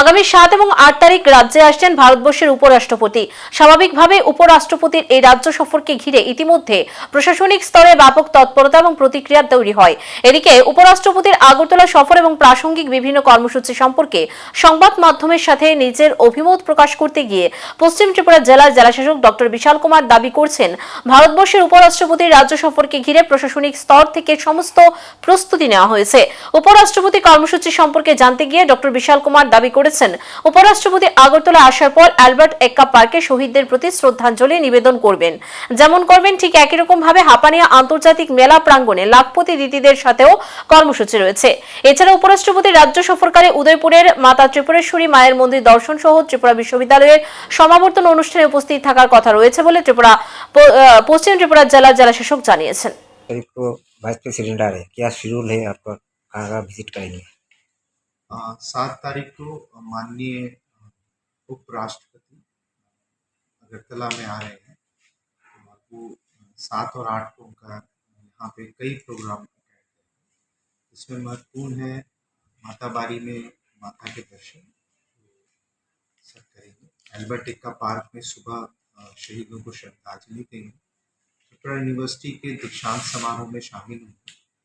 আগামী 7 এবং 8 তারিখ রাজ্যে আসছেন ভারতবর্ষের উপরাষ্ট্রপতি। স্বাভাবিকভাবে উপরাষ্ট্রপতির এই রাজ্য সফরকে ঘিরে ইতিমধ্যে প্রশাসনিক স্তরে ব্যাপক তৎপরতা এবং প্রতিক্রিয়া তৈরি হয়। এদিকে উপরাষ্ট্রপতির আগরতলা সফর এবং প্রাসঙ্গিক বিভিন্ন কর্মসূচি সম্পর্কে সংবাদ মাধ্যমের সাথে নিজের অভিমত প্রকাশ করতে গিয়ে পশ্চিম ত্রিপুরা জেলার জেলাশাসক ডক্টর বিশাল কুমার দাবি করছেন, ভারতবর্ষের উপরাষ্ট্রপতির রাজ্য সফরকে ঘিরে প্রশাসনিক স্তর থেকে সমস্ত প্রস্তুতি নেওয়া হয়েছে। উপরাষ্ট্রপতি কর্মসূচি সম্পর্কে জানতে গিয়ে ডক্টর বিশাল কুমার দাবি করেছেন, উপরাষ্ট্রপতি আগরতলা আসার পর অ্যালবার্ট এক্কা পার্কে শহীদদের প্রতি শ্রদ্ধাঞ্জলি নিবেদন করবেন। যেমন করবেন ঠিক একই রকম ভাবে হাপানিয়া আন্তর্জাতিক মেলা প্রাঙ্গণে লাখপতি দিদিদের সাথেও কর্মসূচি রয়েছে। এছাড়া উপরাষ্ট্রপতি রাজ্য সফরকালে উদয়পুরের মাতা ত্রিপুরেশ্বরী মায়ের মন্দির দর্শন সহ ত্রিপুরা বিশ্ববিদ্যালয়ের সমাবর্তন অনুষ্ঠানে উপস্থিত থাকার কথা রয়েছে বলে পশ্চিম ত্রিপুরা জেলার জেলাশাসক জানিয়েছেন। तारीख को वाइस प्रेसिडेंट आ रहे हैं, क्या शेड्यूल है आपका, कहाँ कहाँ विजिट करेंगे? 7 तारीख को माननीय उपराष्ट्रपति अगरतला में आ रहे हैं। और वो 7 और 8 को उनका यहाँ पे कई प्रोग्राम इसमें महत्वपूर्ण है। माता बारी में माता के दर्शन सब करेंगे। एल्बर्ट एक्का पार्क में सुबह शहीदों को श्रद्धांजलि देंगे। त्रिपुरा यूनिवर्सिटी के दीक्षांत समारोह में शामिल होंगे।